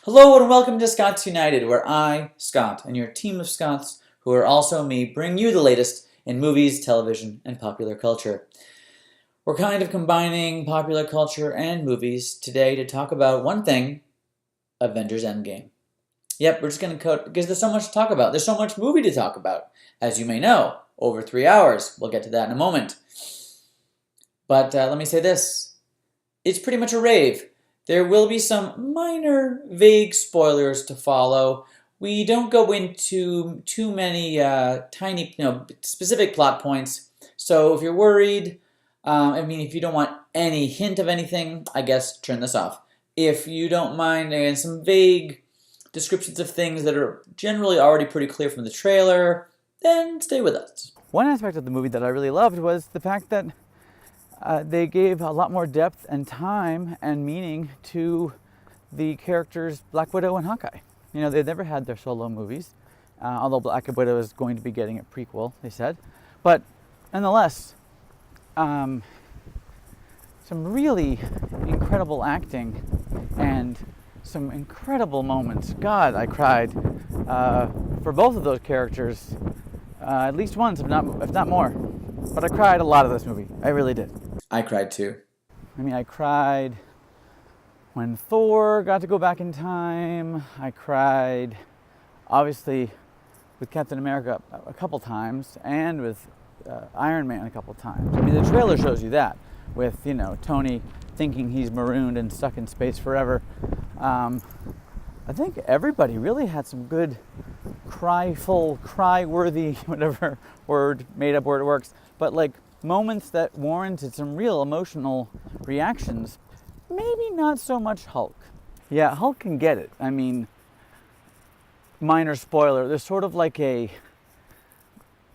Hello and welcome to Scots United, where I, Scott, and your team of Scots, who are also me, bring you the latest in movies, television, and popular culture. We're kind of combining popular culture and movies today to talk about one thing, Avengers Endgame. Yep, we're just going to cut because there's so much to talk about. There's so much movie to talk about. As you may know, over 3 hours. We'll get to that in a moment. But let me say this. It's pretty much a rave. There will be some minor, vague spoilers to follow. We don't go into too many tiny, specific plot points. So if you're worried, if you don't want any hint of anything, I guess turn this off. If you don't mind, again, some vague descriptions of things that are generally already pretty clear from the trailer, then stay with us. One aspect of the movie that I really loved was the fact that they gave a lot more depth and time and meaning to the characters Black Widow and Hawkeye. You know, they've never had their solo movies, although Black Widow is going to be getting a prequel, they said. But nonetheless, some really incredible acting and some incredible moments. God, I cried for both of those characters at least once, if not more. But I cried a lot of this movie. I really did. I cried too. I cried when Thor got to go back in time. I cried, obviously, with Captain America a couple times, and with Iron Man a couple times. The trailer shows you that, with, Tony thinking he's marooned and stuck in space forever. I think everybody really had some good cry-worthy, whatever made up word works, but moments that warranted some real emotional reactions. Maybe not so much Hulk. Yeah, Hulk can get it. Minor spoiler, there's sort of like a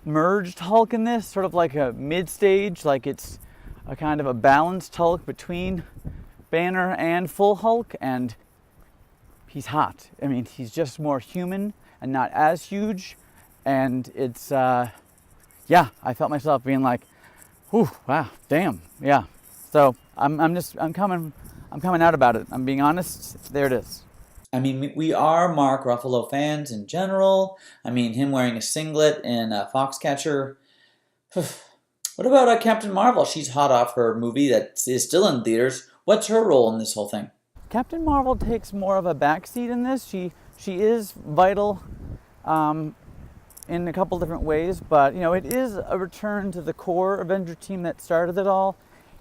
merged Hulk in this, sort of like a mid-stage, like it's a kind of a balanced Hulk between Banner and full Hulk, and he's hot. He's just more human and not as huge, and it's, I felt myself being like, whew, wow, damn, yeah. So I'm coming out about it. I'm being honest. There it is. We are Mark Ruffalo fans in general. Him wearing a singlet and a Foxcatcher. What about Captain Marvel? She's hot off her movie that is still in theaters. What's her role in this whole thing? Captain Marvel takes more of a backseat in this. She is vital in a couple different ways, but it is a return to the core Avenger team that started it all,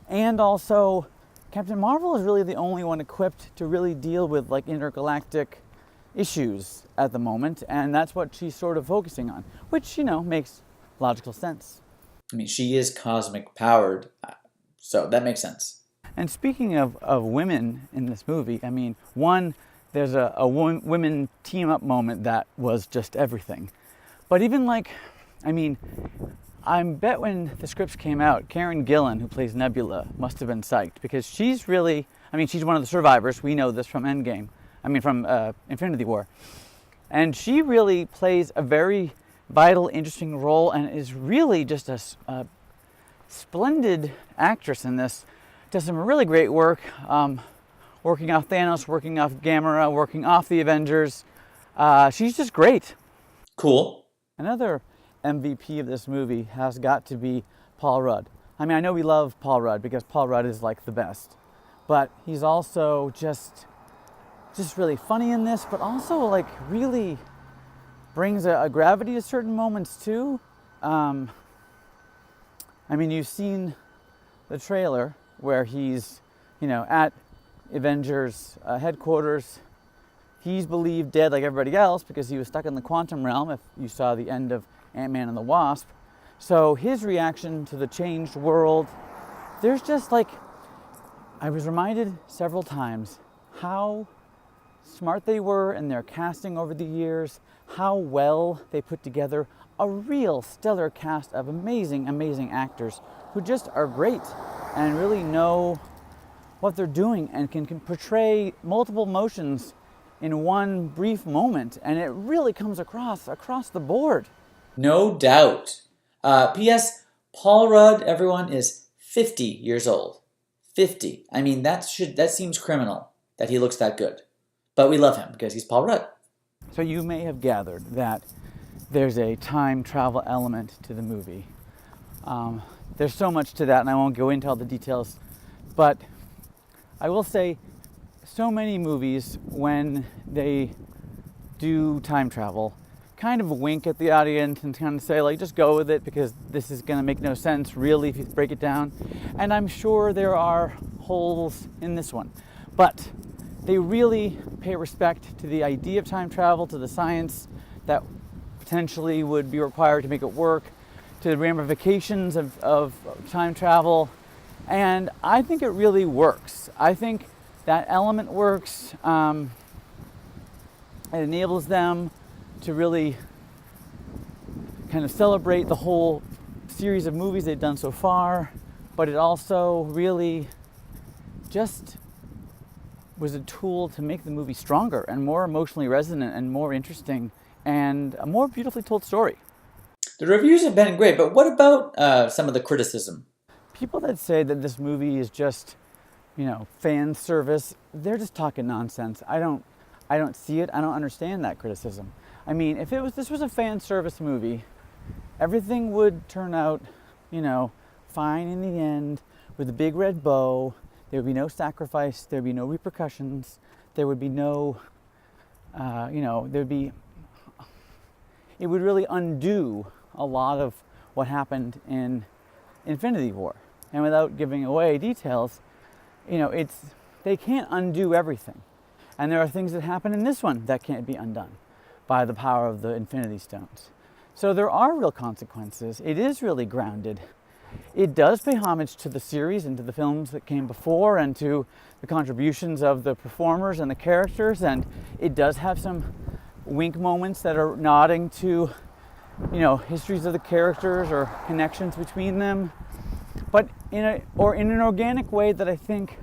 and also Captain Marvel is really the only one equipped to really deal with intergalactic issues at the moment, and that's what she's sort of focusing on, which makes logical sense. She is cosmic powered, so that makes sense. And speaking of women in this movie, there's a women team up moment that was just everything. But even I bet when the scripts came out, Karen Gillan, who plays Nebula, must have been psyched, because she's really, she's one of the survivors. We know this from Endgame, from Infinity War. And she really plays a very vital, interesting role, and is really just a splendid actress in this. Does some really great work, working off Thanos, working off Gamora, working off the Avengers. She's just great. Cool. Another MVP of this movie has got to be Paul Rudd. I know we love Paul Rudd because Paul Rudd is the best, but he's also just really funny in this, but also really brings a gravity to certain moments too. You've seen the trailer where he's, at Avengers headquarters. He's believed dead like everybody else because he was stuck in the quantum realm, if you saw the end of Ant-Man and the Wasp. So his reaction to the changed world, there's just I was reminded several times how smart they were in their casting over the years, how well they put together a real stellar cast of amazing, amazing actors who just are great and really know what they're doing and can portray multiple emotions in one brief moment, and it really comes across the board. No doubt. P.S. Paul Rudd, everyone, is 50 years old. 50. That seems criminal that he looks that good. But we love him because he's Paul Rudd. So you may have gathered that there's a time travel element to the movie. There's so much to that, and I won't go into all the details, but I will say so many movies, when they do time travel, kind of wink at the audience and kind of say, like, just go with it because this is going to make no sense really if you break it down. And I'm sure there are holes in this one, but they really pay respect to the idea of time travel, to the science that potentially would be required to make it work, to the ramifications of time travel, and I think it really works. I think that element works. It enables them to really kind of celebrate the whole series of movies they've done so far, but it also really just was a tool to make the movie stronger and more emotionally resonant and more interesting and a more beautifully told story. The reviews have been great, but what about some of the criticism? People that say that this movie is just, fan service, they're just talking nonsense. I don't see it. I don't understand that criticism. I mean, if this was a fan service movie, everything would turn out, fine in the end with a big red bow. There would be no sacrifice. There would be no repercussions. There would be no, it would really undo a lot of what happened in Infinity War. And without giving away details, they can't undo everything. And there are things that happen in this one that can't be undone by the power of the Infinity Stones. So there are real consequences. It is really grounded. It does pay homage to the series and to the films that came before and to the contributions of the performers and the characters, and it does have some wink moments that are nodding to histories of the characters or connections between them, but in an organic way that I think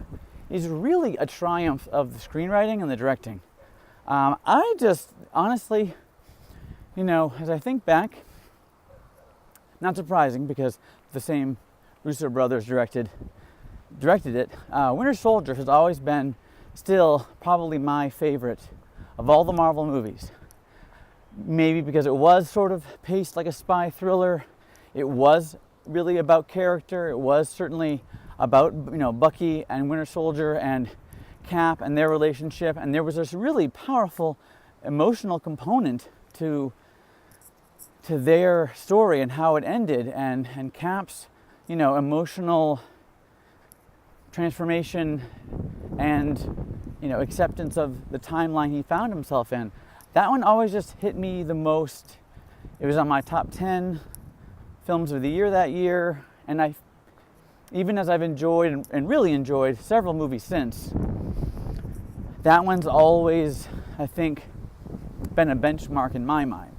is really a triumph of the screenwriting and the directing. I just honestly, as I think back, not surprising because the same Russo brothers directed it. Winter Soldier has always been still probably my favorite of all the Marvel movies. Maybe because it was sort of paced like a spy thriller. It was really about character. It was certainly about Bucky and Winter Soldier and Cap and their relationship. And there was this really powerful emotional component to their story and how it ended, and Cap's emotional transformation and acceptance of the timeline he found himself in. That one always just hit me the most. It was on my top 10 films of the year that year, and even as I've enjoyed and really enjoyed several movies since, that one's always, I think, been a benchmark in my mind.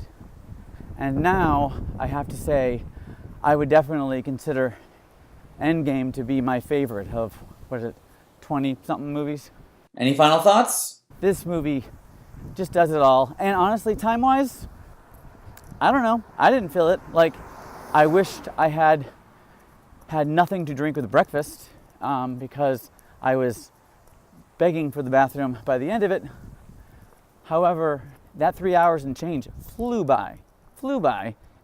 And now I have to say, I would definitely consider Endgame to be my favorite of, 20-something movies. Any final thoughts? This movie just does it all. And honestly, time-wise, I don't know. I didn't feel it. Like, I wished I had nothing to drink with breakfast because I was begging for the bathroom by the end of it. However, that 3 hours and change flew by,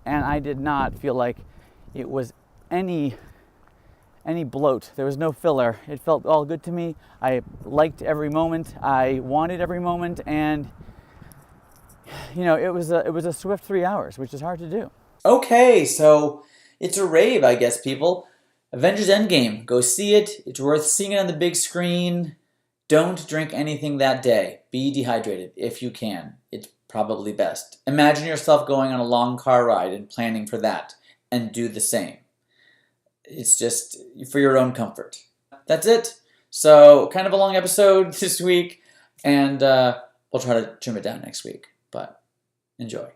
and I did not feel like it was any bloat. There was no filler. It felt all good to me. I liked every moment. I wanted every moment, and it was a swift 3 hours, which is hard to do. Okay, so it's a rave, I guess, people. Avengers Endgame. Go see it. It's worth seeing it on the big screen. Don't drink anything that day. Be dehydrated if you can. It's probably best. Imagine yourself going on a long car ride and planning for that, and do the same. It's just for your own comfort. That's it. So, kind of a long episode this week, and we'll try to trim it down next week, but enjoy.